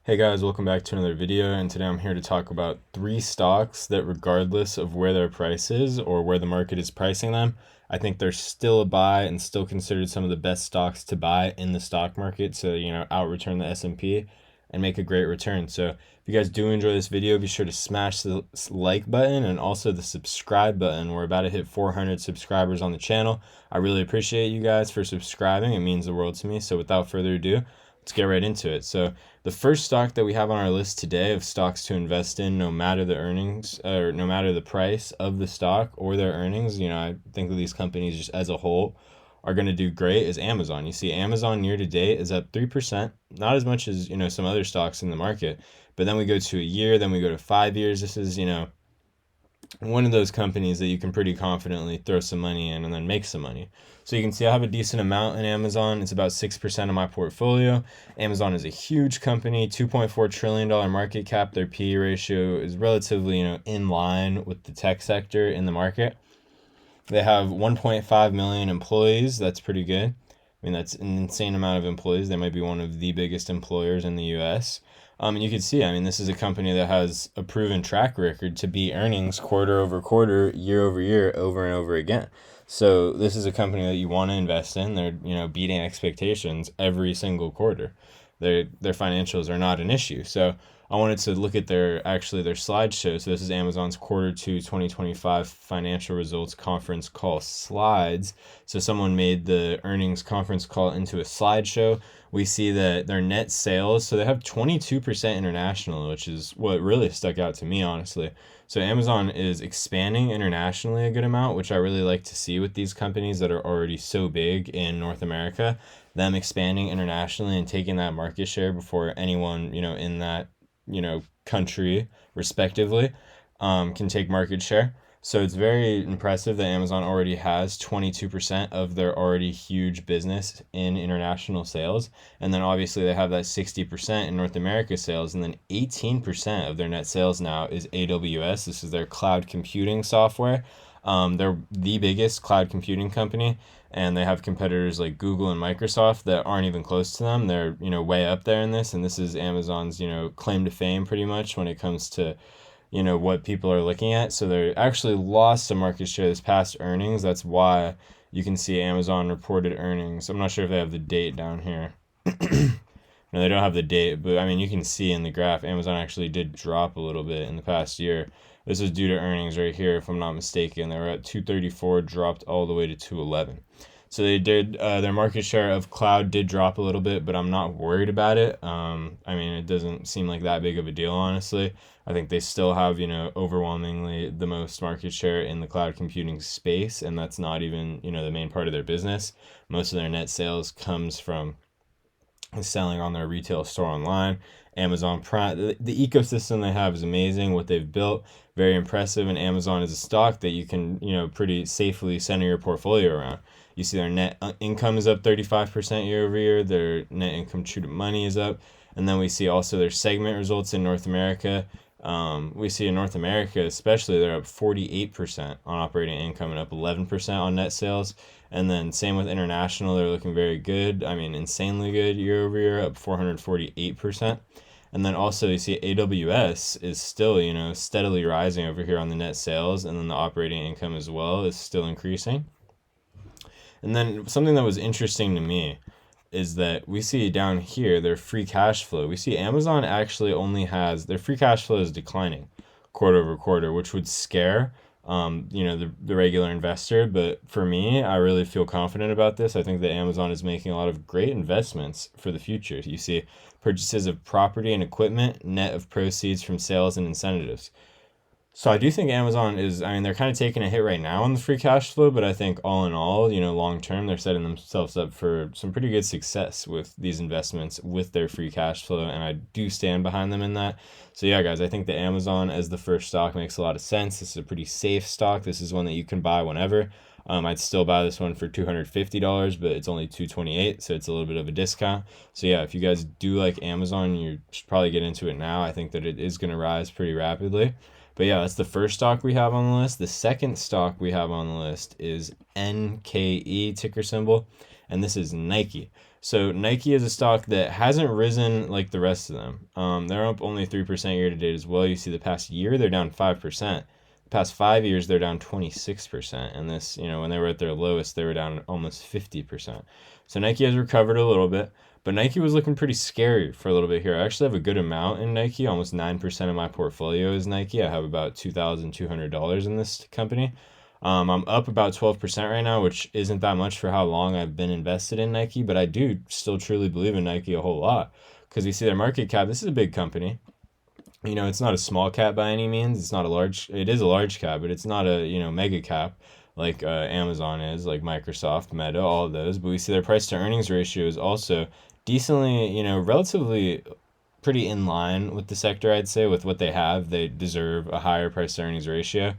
Hey guys, welcome back to another video, and today I'm here to talk about three stocks that regardless of where their price is or where the market is pricing them, I think they're still a buy and still considered some of the best stocks to buy in the stock market to, out return the S&P and make a great return. So if you guys do enjoy this video, be sure to smash the like button and also the subscribe button. We're about to hit 400 subscribers on the channel. I really appreciate you guys for subscribing. It means the world to me. So without further ado, let's get right into it. So the first stock that we have on our list today of stocks to invest in, no matter the earnings or no matter the price of the stock or their earnings, I think that these companies just as a whole are going to do great, is Amazon. You see Amazon year to date is up 3%, not as much as, some other stocks in the market. But then we go to a year, then we go to 5 years. This is, one of those companies that you can pretty confidently throw some money in and then make some money. So you can see I have a decent amount in Amazon. It's about 6% of my portfolio. Amazon is a huge company, $2.4 trillion market cap. Their PE ratio is relatively, in line with the tech sector in the market. They have 1.5 million employees. That's pretty good. I mean, that's an insane amount of employees. They might be one of the biggest employers in the US. And you can see, this is a company that has a proven track record to beat earnings quarter over quarter, year over year, over and over again. So this is a company that you want to invest in. They're, beating expectations every single quarter. Their financials are not an issue. So I wanted to look at their slideshow. So this is Amazon's Q2 2025 financial results conference call slides. So someone made the earnings conference call into a slideshow. We see that their net sales, so they have 22% international, which is what really stuck out to me, honestly. So Amazon is expanding internationally a good amount, which I really like to see with these companies that are already so big in North America. Them expanding internationally and taking that market share before anyone, in that, country respectively, can take market share. So it's very impressive that Amazon already has 22% of their already huge business in international sales. And then obviously they have that 60% in North America sales. And then 18% of their net sales now is AWS. This is their cloud computing software. They're the biggest cloud computing company, and they have competitors like Google and Microsoft that aren't even close to them. They're, way up there in this. And this is Amazon's, claim to fame pretty much when it comes to what people are looking at. So they actually lost some market share this past earnings. That's why you can see Amazon reported earnings. I'm not sure if they have the date down here. No, they don't have the date, but you can see in the graph, Amazon actually did drop a little bit in the past year. This is due to earnings right here, if I'm not mistaken. They were at 234, dropped all the way to 211. So they did, their market share of cloud did drop a little bit, but I'm not worried about it. It doesn't seem like that big of a deal, honestly. I think they still have, overwhelmingly the most market share in the cloud computing space, and that's not even, the main part of their business. Most of their net sales comes from selling on their retail store online. Amazon Prime, the ecosystem they have is amazing. What they've built, very impressive. And Amazon is a stock that you can, pretty safely center your portfolio around. You see their net income is up 35% year over year. Their net income true to money is up. And then we see also their segment results in North America. We see in North America, especially, they're up 48% on operating income and up 11% on net sales. And then same with international, they're looking very good. Insanely good year over year, up 448%. And then also you see AWS is still, steadily rising over here on the net sales, and then the operating income as well is still increasing. And then something that was interesting to me is that we see down here their free cash flow. We see Amazon actually only has, their free cash flow is declining quarter over quarter, which would scare the regular investor. But for me, I really feel confident about this. I think that Amazon is making a lot of great investments for the future. You see purchases of property and equipment, net of proceeds from sales and incentives. So I do think Amazon is, they're kind of taking a hit right now on the free cash flow, but I think all in all, long term, they're setting themselves up for some pretty good success with these investments with their free cash flow, and I do stand behind them in that. So yeah, guys, I think that Amazon as the first stock makes a lot of sense. This is a pretty safe stock. This is one that you can buy whenever. I'd still buy this one for $250, but it's only $228, so it's a little bit of a discount. So yeah, if you guys do like Amazon, you should probably get into it now. I think that it is going to rise pretty rapidly. But yeah, that's the first stock we have on the list. The second stock we have on the list is NKE, ticker symbol, and this is Nike. So Nike is a stock that hasn't risen like the rest of them. They're up only 3% year to date as well. You see the past year, they're down 5%. The past 5 years, they're down 26%. And this, when they were at their lowest, they were down almost 50%. So Nike has recovered a little bit, but Nike was looking pretty scary for a little bit here. I actually have a good amount in Nike. Almost 9% of my portfolio is Nike. I have about $2,200 in this company. I'm up about 12% right now, which isn't that much for how long I've been invested in Nike, but I do still truly believe in Nike a whole lot because you see their market cap. This is a big company. It's not a small cap by any means. It is a large cap, but it's not a, mega cap like Amazon is, like Microsoft, Meta, all of those. But we see their price to earnings ratio is also decently, relatively pretty in line with the sector, I'd say, with what they have. They deserve a higher price to earnings ratio.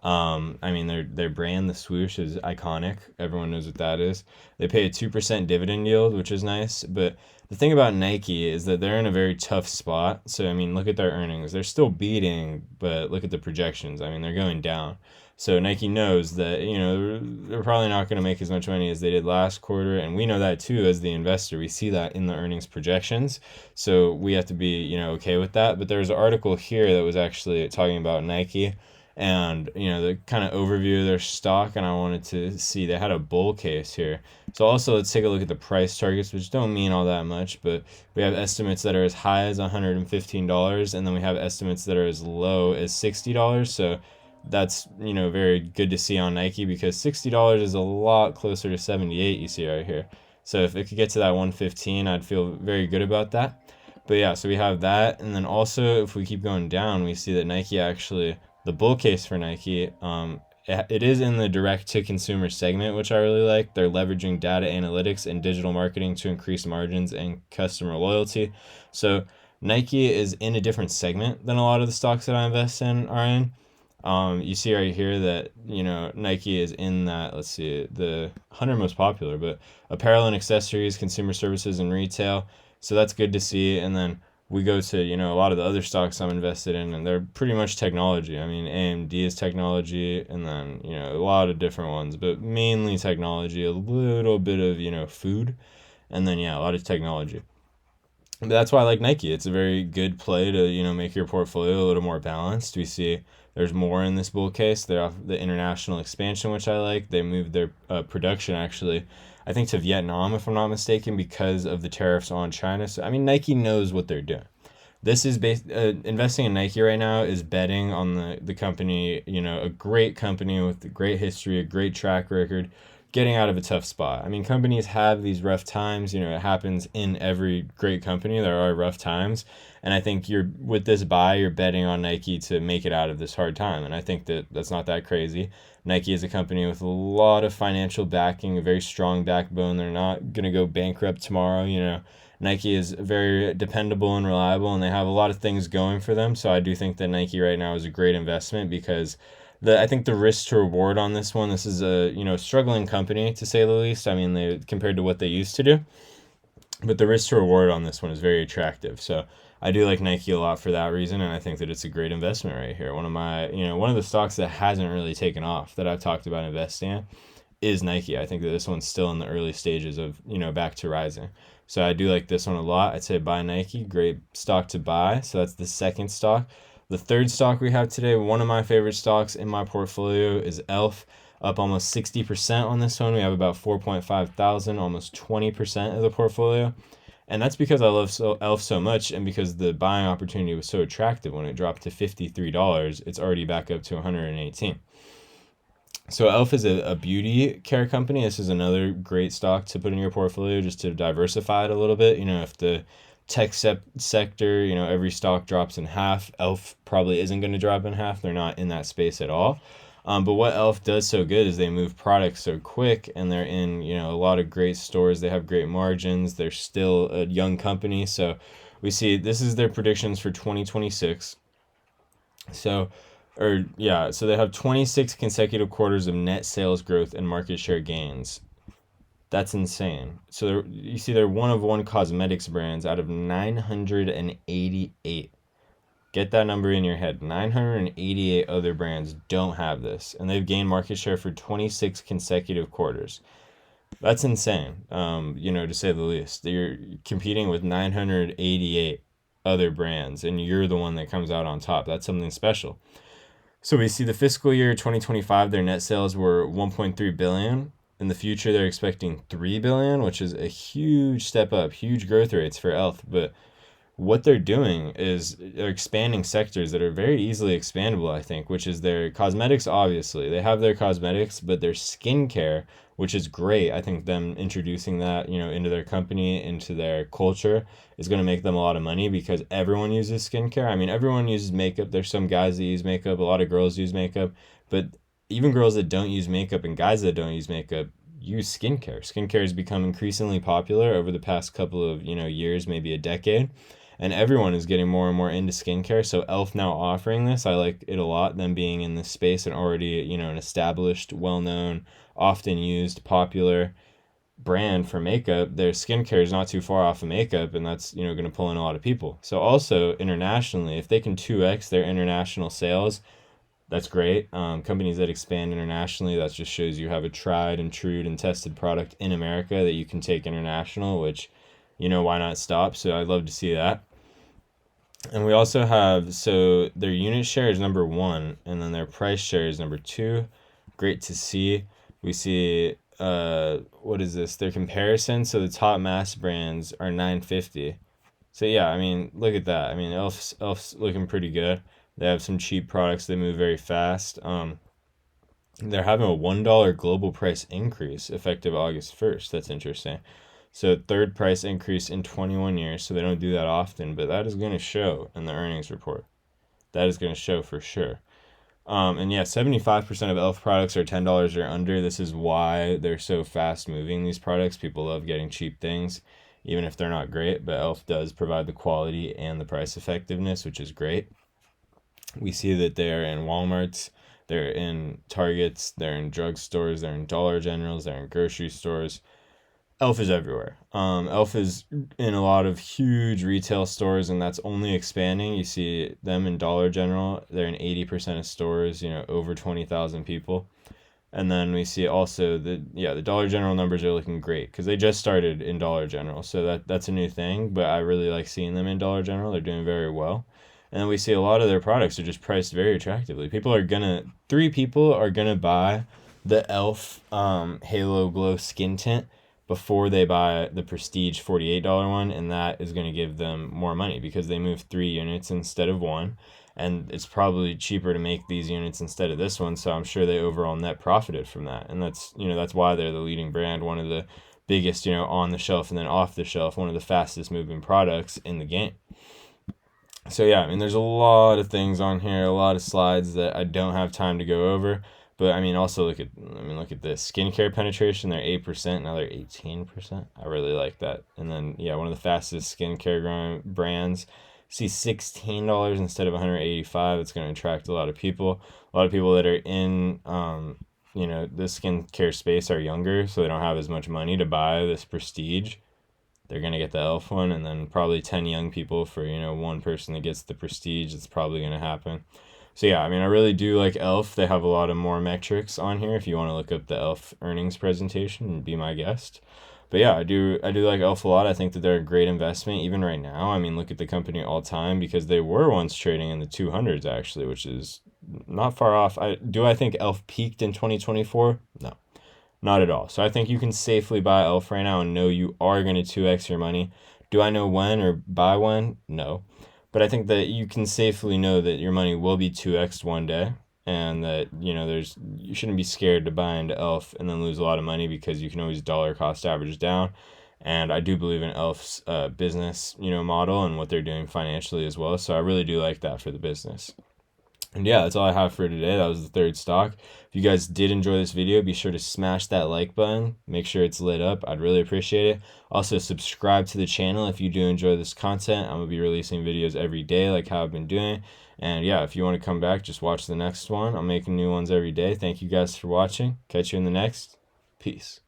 I mean, their brand, the swoosh, is iconic. Everyone knows what that is. They pay a 2% dividend yield, which is nice. But the thing about Nike is that they're in a very tough spot. So, I mean, look at their earnings. They're still beating, but look at the projections. I mean, they're going down. So Nike knows that, they're probably not going to make as much money as they did last quarter. And we know that too as the investor. We see that in the earnings projections. So we have to be, okay with that. But there's an article here that was actually talking about Nike and the kind of overview of their stock, and I wanted to see they had a bull case here. So also let's take a look at the price targets, which don't mean all that much, but we have estimates that are as high as $115, and then we have estimates that are as low as $60. So that's very good to see on Nike, because $60 is a lot closer to 78 you see right here. So if it could get to that 115, I'd feel very good about that. But yeah, so we have that, and then also if we keep going down, we see that Nike actually, the bull case for Nike, it is in the direct to consumer segment, which I really like. They're leveraging data analytics and digital marketing to increase margins and customer loyalty. So Nike is in a different segment than a lot of the stocks that I invest in are in. You see right here that, Nike is in that, let's see, the 100 most popular, but apparel and accessories, consumer services, and retail. So that's good to see. And then we go to, a lot of the other stocks I'm invested in, and they're pretty much technology. I mean, AMD is technology, and then, a lot of different ones, but mainly technology, a little bit of, food, and then, yeah, a lot of technology. But that's why I like Nike. It's a very good play to, make your portfolio a little more balanced. We see there's more in this bull case. They're off the international expansion, which I like. They moved their production, actually, I think, to Vietnam, if I'm not mistaken, because of the tariffs on China. So, I mean, Nike knows what they're doing. This is investing in Nike right now is betting on the company, a great company with a great history, a great track record, getting out of a tough spot. I mean, companies have these rough times. It happens in every great company. There are rough times. And I think with this buy, you're betting on Nike to make it out of this hard time. And I think that's not that crazy. Nike is a company with a lot of financial backing, a very strong backbone. They're not going to go bankrupt tomorrow. Nike is very dependable and reliable, and they have a lot of things going for them. So I do think that Nike right now is a great investment, because I think the risk to reward on this one, this is a struggling company, to say the least. I mean, compared to what they used to do, but the risk to reward on this one is very attractive. So I do like Nike a lot for that reason, and I think that it's a great investment right here. One of the stocks that hasn't really taken off that I've talked about investing in is Nike. I think that this one's still in the early stages of, back to rising. So I do like this one a lot. I'd say buy Nike, great stock to buy. So that's the second stock. The third stock we have today, one of my favorite stocks in my portfolio, is ELF, up almost 60% on this one. We have about 4.5 thousand, almost 20% of the portfolio. And that's because I love ELF so much, and because the buying opportunity was so attractive. When it dropped to $53, it's already back up to 118. So ELF is a beauty care company. This is another great stock to put in your portfolio just to diversify it a little bit. If the tech sector, every stock drops in half, ELF probably isn't going to drop in half. They're not in that space at all. But what ELF does so good is they move products so quick, and they're in, a lot of great stores. They have great margins. They're still a young company. So we see this is their predictions for 2026. So they have 26 consecutive quarters of net sales growth and market share gains. That's insane. So you see they're one of one cosmetics brands out of 988. Get that number in your head. 988 other brands don't have this, and they've gained market share for 26 consecutive quarters. That's insane. To say the least. You're competing with 988 other brands, and you're the one that comes out on top. That's something special. So we see the fiscal year 2025, their net sales were 1.3 billion. In the future, they're expecting 3 billion, which is a huge step up, huge growth rates for Elf. But what they're doing is they're expanding sectors that are very easily expandable, I think, which is their cosmetics. Obviously they have their cosmetics, but their skincare, which is great. I think them introducing that, into their company, into their culture, is going to make them a lot of money, because everyone uses skincare. I mean, everyone uses makeup. There's some guys that use makeup, a lot of girls use makeup, but even girls that don't use makeup and guys that don't use makeup use skincare. Skincare has become increasingly popular over the past couple of, years, maybe a decade, and everyone is getting more and more into skincare. So Elf now offering this, I like it a lot. Them being in this space and already, an established, well-known, often used, popular brand for makeup, their skincare is not too far off of makeup, and that's, going to pull in a lot of people. So also internationally, if they can 2x their international sales, that's great. Companies that expand internationally, that just shows you have a tried and true and tested product in America that you can take international, which, why not stop? So I'd love to see that. And we also have, so their unit share is number one, and then their price share is number two. Great to see. We see, what is this? Their comparison. So the top mass brands are 950. So yeah, I mean, look at that. I mean, Elf's looking pretty good. They have some cheap products. They move very fast. They're having a $1 global price increase effective August 1st. That's interesting. So third price increase in 21 years. So they don't do that often, but that is going to show in the earnings report. That is going to show for sure. And yeah, 75% of Elf products are $10 or under. This is why they're so fast moving, these products. People love getting cheap things, even if they're not great, but Elf does provide the quality and the price effectiveness, which is great. We see that they're in Walmarts, they're in Targets, they're in drugstores, they're in Dollar Generals, they're in grocery stores. Elf is everywhere. Elf is in a lot of huge retail stores, and that's only expanding. You see them in Dollar General. They're in 80% of stores, over 20,000 people. And then we see also the Dollar General numbers are looking great, because they just started in Dollar General. So that's a new thing, but I really like seeing them in Dollar General. They're doing very well. And then we see a lot of their products are just priced very attractively. 3 people are gonna buy the Elf Halo Glow Skin Tint before they buy the Prestige $48 one, and that is going to give them more money because they move 3 units instead of one, and it's probably cheaper to make these units instead of this one. So I'm sure they overall net profited from that, and that's why they're the leading brand, one of the biggest, on the shelf and then off the shelf, one of the fastest moving products in the game. So yeah, I mean, there's a lot of things on here, a lot of slides that I don't have time to go over. But I mean, also look at this skincare penetration. They're 8%, now they're 18%. I really like that. And then yeah, one of the fastest skincare growing brands. See $16 instead of 185. It's going to attract a lot of people. A lot of people that are in the skincare space are younger, so they don't have as much money to buy this Prestige. They're going to get the Elf one, and then probably 10 young people for, one person that gets the Prestige. It's probably going to happen. So yeah, I mean, I really do like Elf. They have a lot of more metrics on here. If you want to look up the Elf earnings presentation and be my guest. But yeah, I do like Elf a lot. I think that they're a great investment even right now. I mean, look at the company all time, because they were once trading in the 200s actually, which is not far off. I think Elf peaked in 2024? No. Not at all. So I think you can safely buy Elf right now and know you are going to 2x your money. Do I know when or buy when? No. But I think that you can safely know that your money will be 2x one day, and that, you shouldn't be scared to buy into Elf and then lose a lot of money, because you can always dollar cost average down. And I do believe in Elf's business, model and what they're doing financially as well. So I really do like that for the business. And yeah, that's all I have for today. That was the third stock. If you guys did enjoy this video, be sure to smash that like button. Make sure it's lit up. I'd really appreciate it. Also, subscribe to the channel if you do enjoy this content. I'm going to be releasing videos every day like how I've been doing. And yeah, if you want to come back, just watch the next one. I'm making new ones every day. Thank you guys for watching. Catch you in the next. Peace.